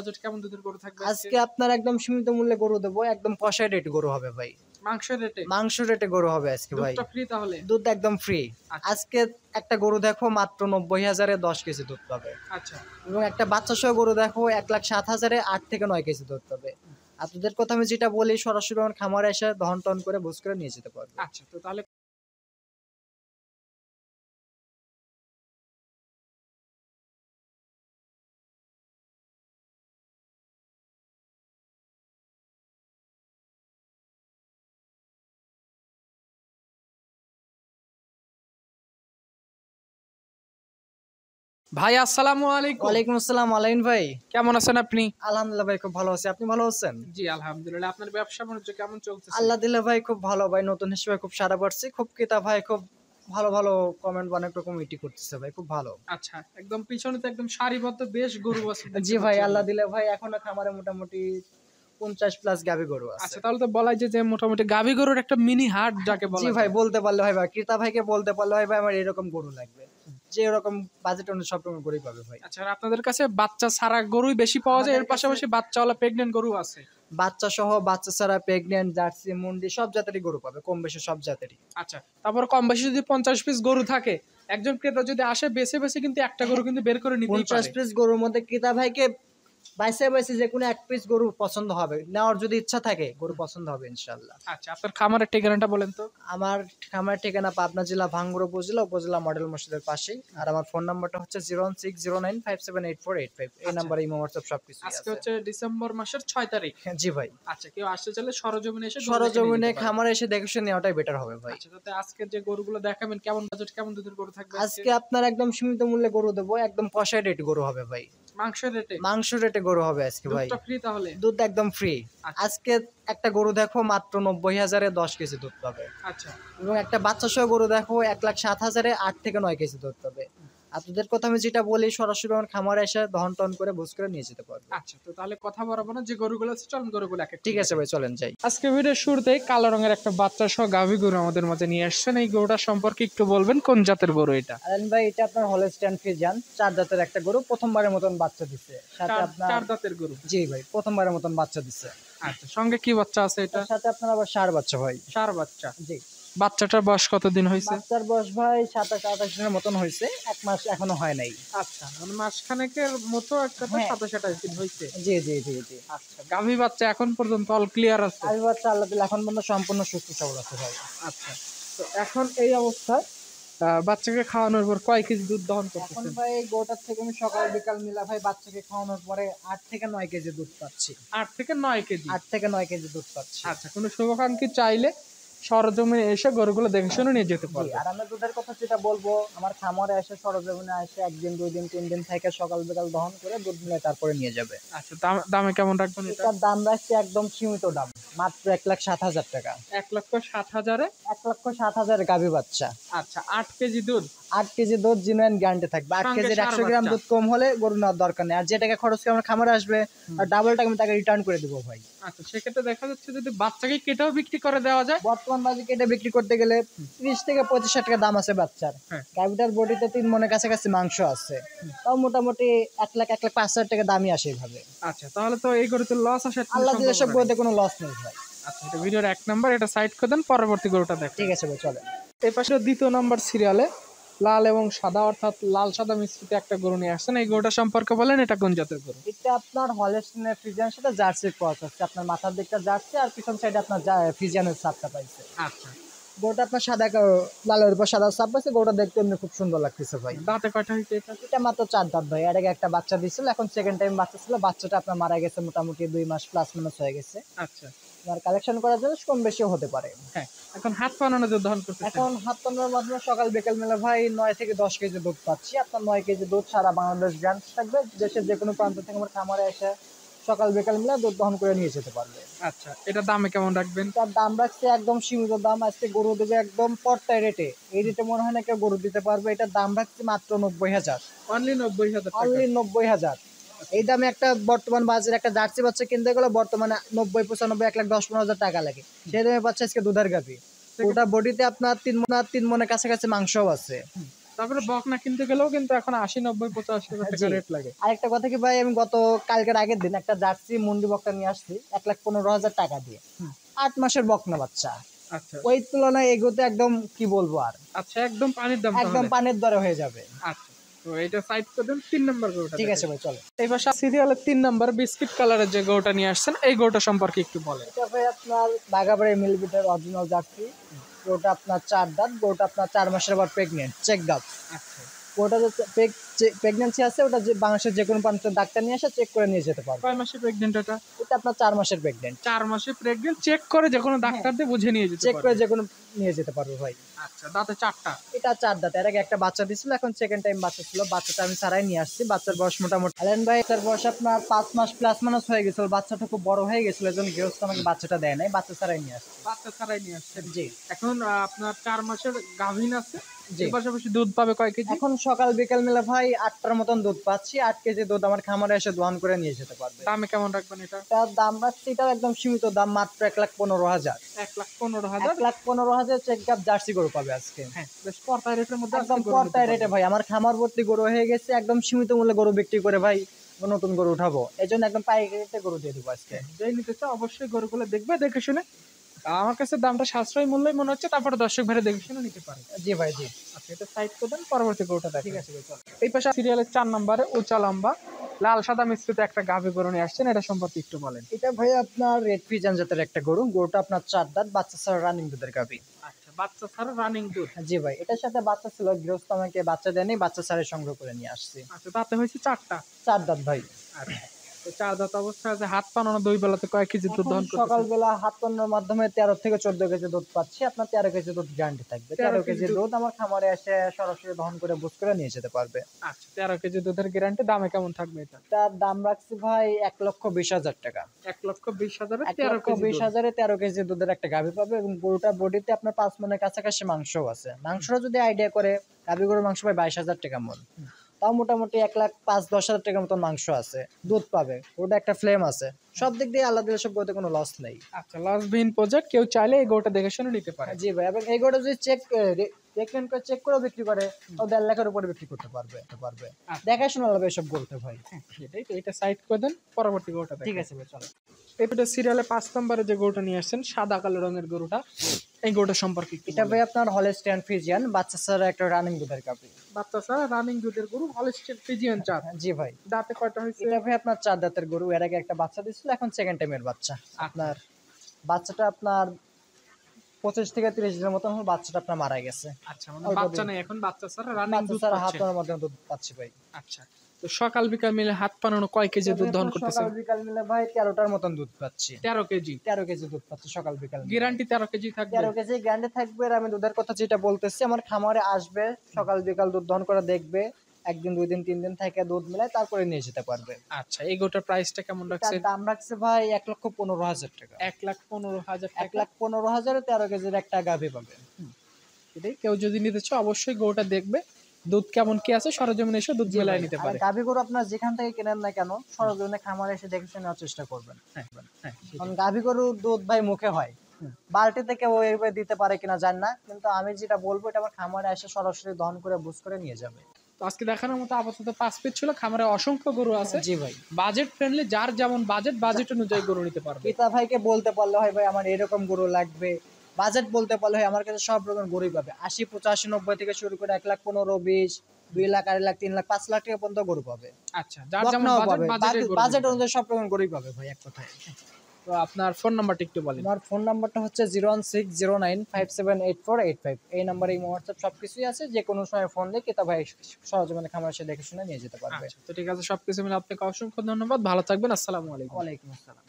Budget কেমন দুধের গরু থাকবে আজকে আপনার একদম সীমিত মূল্যে গরু দেবো, একদম কষাই রেট গরু হবে ভাই। মাংস রেটে গরু হবে আজকে ভাই। দুধটা ফ্রি তাহলে? দুধ একদম ফ্রি। আচ্ছা। আজকে একটা গরু দেখো মাত্র 90,000-এ 10 কেজি দুধ পাবে। আচ্ছা। এবং একটা বাচ্চা সহ গরু দেখো 1,07,000-এ 8 থেকে 9 কেজি দুধ পাবে। আপনাদের কথা আমি যেটা বলি সরাসরি আমার খামারে এসে দহন টন করে বুঝ করে নিয়ে যেতে পারবে। আচ্ছা, তো তাহলে ভাই আসসালামু আলাইকুম। ওয়ালাইকুম আসসালাম আলাইন ভাই, কেমন আছেন আপনি? আলহামদুলিল্লাহ ভাই খুব ভালো আছি। আপনি ভালো আছেন? জি আলহামদুলিল্লাহ। আপনার ব্যবসা বাণিজ্য কেমন চলতেছে? আল্লাহ দিলে ভাই খুব ভালো ভাই, নতুন হিসেবে খুব সারা পাচ্ছি। খুব ক্রেতা ভাই খুব ভালো ভালো কমেন্ট বানায় কমিটি করতেছে ভাই, খুব ভালো। আচ্ছা, একদম পিছনে তো একদম সারিবদ্ধ বেশ গরু আছে দেখতে জি ভাই পাচ্ছি আল্লাহ আমরা। দিলে ভাই এখনো খামারে মোটামুটি 50 প্লাস গাভী গরু আছে। আচ্ছা, তাহলে তো বলাই যে মোটামুটি গাভী গরুর একটা মিনি হাট যাকে বলা জি যায়। ভাই বলতে পারলে হয় ভাই, ক্রেতা ভাইকে বলতে পারলে হয় ভাই আমার এরকম গরু লাগবে, যে এরকম বাজেট অনুযায়ী সব রকম গরুই পাবে ভাই। আচ্ছা, আর আপনাদের কাছে বাচ্চা ছাড়া গরুই বেশি পাওয়া যায়, এর আমাদের পাশাপাশি বাচ্চাওয়ালা প্রেগন্যান্ট গরু আছে? বাচ্চা সহ বাচ্চা ছাড়া প্রেগন্যান্ট জার্সি মুন্ডি সব জাতেরই গরু পাবে, কম বেশি সব জাতেরই। আচ্ছা, তারপর কম বেশি যদি 50 পিস গরু থাকে, একজন ক্রেতা যদি আসে বেছে বেছে কিন্তু একটা গরু কিন্তু বের করে নিতেই 50 পারে। পিস গরুর মধ্যে ক্রেতা ভাইকে বাইসে বাইসে যে কোনো এক পিস গরু পছন্দ হবে, নেওয়ার যদি ইচ্ছা থাকে গরু পছন্দ হবে ইনশাল্লাহ। আচ্ছা, আপনার খামারের ঠিকানাটা বলেন তো। আমার খামারের ঠিকানা পাবনা জেলা ভাঙ্গুড়া উপজেলা, উপজেলা মডেল মসজিদের পাশেই। আর আমার ফোন নাম্বারটা হচ্ছে 01609578485। এই নাম্বারে ইমো হোয়াটসঅ্যাপ সবকিছু আজকে আছে। হচ্ছে ডিসেম্বর মাসের 6 তারিখ। জি ভাই, আচ্ছা, কেউ আসতে চাইলে সরজমিনে এসে গরু দেখে নিয়ে সরজমিনে যেতে পারে। খামারে এসে দেখে শুনে নেওয়াটাই বেটার হবে ভাই। আচ্ছা, তাতে আজকে যে গরুগুলো দেখাবেন কেমন বাজেট কেমন দুধের গরু থাকবে আজকে আপনার একদম সীমিত মূল্যে গরু দেবো, একদম কষাই রেট গরু হবে ভাই। মাংস রেটে? মাংস রেটে গরু হবে আজকে ভাই। দুধটা ফ্রি তাহলে? দুধ একদম ফ্রি। আচ্ছা। আজকে একটা গরু দেখো মাত্র 90,000-এ 10 কেজি দুধ পাবে। আচ্ছা। এবং একটা বাচ্চা সহ গরু দেখো 1,07,000-এ 8 থেকে 9 কেজি দুধ পাবে। আপনাদের কথা আমি যেটা বলি সরাসরি আমার খামারে এসে দহন টন করে বুঝ করে নিয়ে যেতে পারবে। আচ্ছা, তো তাহলে কথা বলবো না, যে গরুগুলো আছে চলুন গরুগুলো এক এক ঠিক আছে ভাই, চলেন যাই। আজকে ভিডিওর শুরুতেই কালো রঙের একটা বাচ্চা সহ গাভী গরু আমাদের মাঝে নিয়ে আসছেন। এই গরুটা সম্পর্কে একটু বলবেন, কোন জাতের গরু এটা? আলেন ভাই এটা আপনার হলস্টাইন ফ্রিজিয়ান 4 জাতের একটা গরু, প্রথমবারের মতন বাচ্চা দিছে। সাথে আপনার 4 দাঁতের গরু? জি ভাই প্রথমবারের মতন বাচ্চা দিছে। আচ্ছা, সঙ্গে কি বাচ্চা আছে এটা? তার সাথে আপনার আবার ষাঁড় বাচ্চা ভাই। ষাঁড় বাচ্চা? জি। বাচ্চাটার বয়স কতদিন হয়েছে? বাচ্চার বয়স ভাই 27-28 দিনের মতন হয়েছে, 1 মাস এখনো হয় নাই। আচ্ছা, মানে মাসখানেকের মতো একটা হ্যাঁ। 27-28 দিন হয়েছে। জি জি জি জি। আচ্ছা, গাভী বাচ্চা এখন পর্যন্ত অল ক্লিয়ার আছে? গাভী বাচ্চা আল্লাহ দিলে এখন পর্যন্ত সম্পূর্ণ সুস্থ সবল আছে ভাই। আচ্ছা, তো এখন এই অবস্থায় বাচ্চাকে খাওয়ানোর পর কয় কেজি দুধ দহন এখন করতেছেন? ভাই গোটার থেকে আমি সকাল বিকাল মিলা ভাই বাচ্চাকে খাওয়ানোর পরে 8 থেকে 9 কেজি দুধ পাচ্ছি। 8 থেকে 9 কেজি? 8 থেকে 9 কেজি দুধ পাচ্ছি। আচ্ছা, কোনো শুভাকাঙ্ক্ষী চাইলে সরজমিনে এসে গরুগুলো দেখে শুনে নিয়ে যেতে জি, পারবে। আর আমি দুধের কথা যেটা বলবো, আমার খামারে এসে সরজমিনে এসে 1 দিন 2 দিন 3 দিন থেকে সকাল বিকাল দহন করে দুধ মিলে তারপরে নিয়ে যাবে। আচ্ছা, দামে কেমন রাখবেন এটা? এটার দাম রাখছি একদম সীমিত দাম, মাত্র 1,07,000 টাকা। 1,07,000-এ? 1,07,000 গাভী বাচ্চা। আচ্ছা, 8 কেজি দুধ? 8 কেজি দুধ জিনুইন গ্যারান্টি থাকবে। 8 সঙ্গে কেজির ষাঁড় 100 গ্রাম বাচ্চা? দুধ কম হলে গরু নেওয়ার দরকার নেই। আর যে টাকা খরচ করে আমার খামারে আসবে আর ডাবল টাকা আমি তাকে রিটার্ন করে দেবো ভাই। আচ্ছা, সেক্ষেত্রে দেখা যাচ্ছে যদি বাচ্চাকে কেটেও বিক্রি করে দেওয়া যায়? বর্তমান বাজারে এটা বিক্রি করতে গেলে 30 থেকে 25 টাকা দাম আছে বাচ্চার। হ্যাঁ। গাভীটার বডিতে 3 মনের কাছাকাছি মাংস আছে, তাও মোটামুটি 1,05,000 টাকা দামই আসে এইভাবে। আচ্ছা, তাহলে তো এই গরুতে লস আসার কোনো আল্লাহ দিলে সব সম্ভাবনা নেই। গরুতে কোনো লস নেই ভাই। আচ্ছা, এটা ভিডিওর 1 নাম্বার, এটা সাইড করে দেন, পরবর্তী গরুটা দেখেন। ঠিক আছে ভাই, চলে। এই পাশে 2 নাম্বার সিরিয়ালে লাল এবং সাদা অর্থাৎ লাল সাদা মিশ্রিত একটা গরু নিয়ে আসছেন। এই গরুটা সম্পর্কে বলেন, এটা কোন জাতের গরু? এটা আপনার হলস্টাইনের ফ্রিজিয়ানের সাথে জার্সির ক্রস আছে। আপনার মাথার দিকটা জার্সি আর পিছন সাইডে আপনার ফ্রিজিয়ানের ছাপটা পাইছে। আচ্ছা, গরুটা আপনার সাদা লালের উপর সাদা ছাপ পাইছে। গরুটা দেখতে এমনি খুব সুন্দর লাগতেছে ভাই। দাঁতে কয়টা হয়েছে এটা? এটা মাত্র 4 দাঁত ভাই। এর আগে একটা বাচ্চা দিছিল, এখন সেকেন্ড টাইম বাচ্চা ছিল। বাচ্চাটা আপনার মারা গেছে, মোটামুটি 2 মাস প্লাস মাইনাস হয়ে গেছে। আচ্ছা, আর কালেকশন করার জন্য কম বেশিও হতে পারে। হ্যাঁ, এখন হাত পানানো দুধ দহন করতেছেন? এখন হাত পানার মাধ্যমে সকাল বিকাল মেলা ভাই 9 থেকে 10 কেজি দুধ পাচ্ছি। আপনার 9 কেজি দুধ সারা বাংলাদেশ ব্রাঞ্চ থাকবে। দেশের যে কোনো প্রান্ত থেকে আমার খামারে এসে সকাল বিকাল মিলে দুধ দহন করে নিয়ে যেতে পারবে। আচ্ছা, এটা দামে কেমন রাখবেন? তার দাম রাখছে একদম সীমিত দাম। আজকে গরু দেবে একদম পর্তায় রেটে। এই রেটে মনে হয় না কেউ গরু দিতে পারবে। এটার দাম রাখছে মাত্র 90,000। অনলি 90,000 টাকা? অনলি 90,000। এই দামে একটা বর্তমান বাজারে একটা জার্সি বাচ্চা কিনতে গেলে বর্তমানে 90, 95, 1,10,15,000 টাকা লাগে। সেই দামে পাচ্ছে আজকে দুধার গাভী। ওটা বডিতে আপনার 3 মনের কাছাকাছি মাংসও আছে। তারপরে বকনা কিনতে গেলেও কিন্তু এখন 80, 90, 85 হাজার টাকা জি। রেট লাগে। আরেকটা কথা কি ভাই, আমি গত কালকের আগের দিন একটা জার্সি মুন্ডি বকনা নিয়ে আসছি 1,15,000 টাকা দিয়ে। 8 মাসের বকনা বাচ্চা। আচ্ছা ওই তুলনায় এগোতে একদম কি বলবো আর, আচ্ছা, একদম পানির দাম একদম তাহলে। পানির দরে হয়ে যাবে। আচ্ছা, তো এটা সাইড করে দেন, 3 নাম্বার গরুটা ঠিক দেখেন। আছে ভাই, চলো। এই পাশে সিরিয়ালের 3 নাম্বার বিস্কিট কালারের যে গরুটা নিয়ে আসছেন, এই গরুটা সম্পর্কে একটু বলেন। এটা ভাই আপনার বাগাবাড়ি মিলবিটের অরিজিনাল জার্সি। গরুটা আপনার 4 দাঁত, গরুটা আপনার 4 মাসের আবার প্রেগনেন্ট, চেক গাপ। আচ্ছা, ওটা যে প্রেগন্যান্সি আছে, ওটা যে বাংলাদেশের যে কোনো প্রান্তে ডাক্তার নিয়ে এসে চেক করে নিয়ে যেতে পারবে। কয় মাসে প্রেগনেন্ট এটা? এটা আপনার 4 মাসের প্রেগনেন্ট। 4 মাসে প্রেগনেন্ট, চেক করে যে কোনো ডাক্তার দিয়ে বুঝে নিয়ে যেতে চেক পারবে। করে যে কোনো নিয়ে যেতে পারবে ভাই। আচ্ছা, দাঁতে 4টা। এটা 4 দাঁত। এর আগে একটা বাচ্চা দিছিল, এখন সেকেন্ড টাইম বাচ্চা ছিল। বাচ্চাটা আমি ছাড়াই নিয়ে আসছি। বাচ্চার বয়স মোটামুটি আলেন ভাই, তার বয়স আপনার 5 মাস প্লাস মাইনাস হয়ে গেছিল। বাচ্চাটা খুব বড় হয়ে গেছিল, এজন্য গৃহস্থ আমাকে বাচ্চাটা দেয় নাই, বাচ্চা ছাড়াই নিয়ে আসছি। বাচ্চা ছাড়াই নিয়ে আসছেন। জি এখন আপনার 4 মাসের গাভীন আছে, জি। এর পাশাপাশি দুধ পাবে কয় কেজি? এখন সকাল বিকেল মিলে ভাই 8টার মতন দুধ পাচ্ছি। 8 কেজি দুধ আমার খামারে এসে দোয়ান করে নিয়ে যেতে পারবে। দামে কেমন রাখবেন এটা? তার দাম রাখছি, এটার একদম সীমিত দাম, মাত্র 1,15,000। 1,15,000। 1,15,000 চেক গাপ জার্সি গরু পাবে আজকে। হ্যাঁ, বেশ পর্তায় রেটের মধ্যে একদম আজকে গরু নিতে পর্তায় রেটে পারবেন। ভাই, আমার খামার ভর্তি গরু হয়ে গেছে। একদম সীমিত মূল্যে গরু বিক্রি করে ভাই নতুন গরু উঠাবো, এই জন্য একদম পাইকারি রেটে গরু দিয়ে দিবো আজকে। যেই নিতে চাও অবশ্যই গরুগুলো দেখবে, দেখে শুনে। আমার কাছে দামটা সাশ্রয়ী মূল্যই মনে হচ্ছে, তারপরে দর্শক ভাইরা দেখে শুনে নিতে পারে। জি ভাই জি। আচ্ছা, এটা সাইড করে দেন, পরবর্তী গরুটা দেখেন। ঠিক আছে ভাই, চলো। এই পাশে সিরিয়ালের 4 নম্বরে উঁচা লম্বা লাল সাদা মিশ্রিত একটা গাভী গরু নিয়ে আসছেন, এটা সম্পর্কে একটু বলেন। এটা ভাই আপনার রেড ফিজিয়ান জাতের একটা গরু। গরুটা আপনার 4 দাঁত, বাচ্চা ছাড়া রানিং দুধের গাভী। আচ্ছা, বাচ্চা ছাড়া রানিং দুধ। জি ভাই, এটার সাথে বাচ্চা ছিল, গৃহস্থ আমাকে বাচ্চা দেয়নি, বাচ্চা ছাড়া সংগ্রহ করে নিয়ে আসছি। আচ্ছা, তাতে হয়েছে 4টা। 4 দাঁত ভাই। আচ্ছা, তো 4 দাঁত অবস্থায় আছে, হাত পানানো 2 বেলাতে কয় কেজি দুধ দহন করতেছে? সকালবেলা হাত পান্নার মাধ্যমে 13 থেকে 14 কেজি দুধ পাচ্ছি। আপনার 13 কেজি দুধ গ্যারান্টি থাকবে। 13 কেজি দুধ আমার খামারে এসে সরাসরি দহন করে বুঝ করে নিয়ে যেতে পারবে। আচ্ছা, 13 কেজি দুধের গ্যারান্টি। দামে কেমন থাকবে এটা? তার দাম রাখছি ভাই 1,20,000 টাকা। 1,20,000 এক 13 লক্ষ কেজি বিশ দুধ। হাজারে 13 কেজি দুধের একটা গাভী পাবে, এবং গরুটা বডিতে আপনার 5 মনের কাছাকাছি মাংসও আছে। মাংসটা যদি আইডিয়া করে, গাভী গরুর মাংস পায় 22,000 টাকা মন। তাও মোটামুটি 1,05,10,000 টাকার মতো মাংস আছে, দুধ পাবে। ওটা একটা ফ্লেম আছে, সব দিক দিয়ে আলাদা, সব গরুতে কোনো লস নেই। আচ্ছা, লসবিহীন প্রজেক্ট, কেউ চাইলে এই গরুটা দেখে শুনে নিতে পারে। জি ভাই, এবং এই গরুটা যদি রেকমেন্ড করে চেক করেও বিক্রি করে, ও 1.5 লাখের উপরে বিক্রি করতে পারবে। দেখাশোনা লাগবে এসব গরুতে ভাই। সেটাই তো, এটা সাইড করে দেন, পরবর্তী গরুটা ঠিক দেখেন। আছে ভাই, চলো। এই দুটো সিরিয়ালে 5 নম্বরে যে গরুটা নিয়ে আসছেন, সাদা কালো রঙের গরুটা, এই গরুটা সম্পর্কে একটু এটা বলেন। ভাই আপনার হলস্টাইন ফ্রিজিয়ান, বাচ্চা ছাড়া একটা রানিং দুধের গাভী। বাচ্চা ছাড়া রানিং দুধের গরু, হলস্টাইন ফ্রিজিয়ান জাত। জি ভাই। দাঁতে কয়টা হয়েছে? এটা ভাই আপনার 4 দাঁতের গরু। এর আগে একটা বাচ্চা দিছিল, এখন সেকেন্ড টাইমের বাচ্চা। আপনার বাচ্চাটা আপনার 25 থেকে 30 দিনের মতন হলো, বাচ্চাটা আপনার মারা গেছে। আচ্ছা, মানে বাচ্চা নেই এখন, বাচ্চা ছাড়া রানিং বাচ্চা দুধ ছাড়া পাচ্ছে। হাতের মধ্যে দুধ পাচ্ছি ভাই। আচ্ছা, তো সকাল বিকাল মিলে হাত পানানো কয় কেজি দুধ দহন করতেছে? সকাল বিকাল মিলে ভাই 13টার মতন দুধ পাচ্ছি। 13 কেজি। 13 কেজি দুধ পাচ্ছি সকাল বিকাল মিলে। গ্যারান্টি 13 কেজি থাকবে। 13 কেজি গ্যারান্টি থাকবে। আর আমি দুধের কথা যেটা বলতেছি, আমার খামারে আসবে, সকাল বিকাল দুধ দহন করে দেখবে, একদিন 2 দিন 3 দিন থেকে দুধ মিলায় তারপরে নিয়ে যেতে পারবে। আচ্ছা, এই গরুটার প্রাইসটা কেমন রাখছে? তার দাম রাখছে ভাই 1,15,000 টাকা। 1,15,000 টাকা। 1,15,000 এ 13 কেজির একটা গাভী পাবে। এটাই, কেউ যদি নিতে চায় অবশ্যই গরুটা দেখবে, দুধ কেমন কি আছে সরজমিনে এসে দুধ মেলায় নিতে আর পারে। গাভী গরু আপনার যেখান থেকে কেনেন না কেন, সরজমিনে খামারে এসে দেখে শুনে নেওয়ার চেষ্টা করবেন। হ্যাঁ, হ্যাঁ, কারণ গাভী গরুর দুধ ভাই মুখে হয়, বালতি থেকে ও এইভাবে দিতে পারে কিনা জান না, কিন্তু আমি যেটা বলবো এটা আমার খামারে এসে সরাসরি দহন করে বুঝ করে নিয়ে যাবে। তো আজকে দেখানোর মতো আপাতত 5 পিস ছিল, খামারে অসংখ্য গরু আছে। জি ভাই। বাজেট ফ্রেন্ডলি, যার যেমন বাজেট অনুযায়ী গরু নিতে পারবে। পিতা ভাইকে বলতে পারলে হয় ভাই আমার এরকম গরু লাগবে, বাজেট বলতে পারলে হয়, আমার কাছে সব রকম গরুই পাবে। 80, 85, 90 থেকে শুরু করে 1,15,000, 20, 2 লাখ, 2.5 লাখ, 3 লাখ, 5 লাখ টাকা পর্যন্ত গরু পাবে। আচ্ছা, যার যেমন বাজেট বাজেট অনুযায়ী সব রকম গরুই পাবে ভাই, এক কথায়। তো আপনার ফোন নাম্বারটা একটু বলেন। আমার ফোন নাম্বারটা হচ্ছে 01609578485। এই নাম্বারে এই হোয়াটসঅ্যাপ সবকিছুই আছে। যে কোনো সময় ফোন দিয়ে কিতা ভাই সরজমিনে খামার এসে দেখে শুনে নিয়ে যেতে পারবে। আচ্ছা, তো ঠিক আছে, সবকিছু মিলে আপনাকে অসংখ্য ধন্যবাদ, ভালো থাকবেন, আসসালামু আলাইকুম। ওয়ালাইকুম আসসালাম।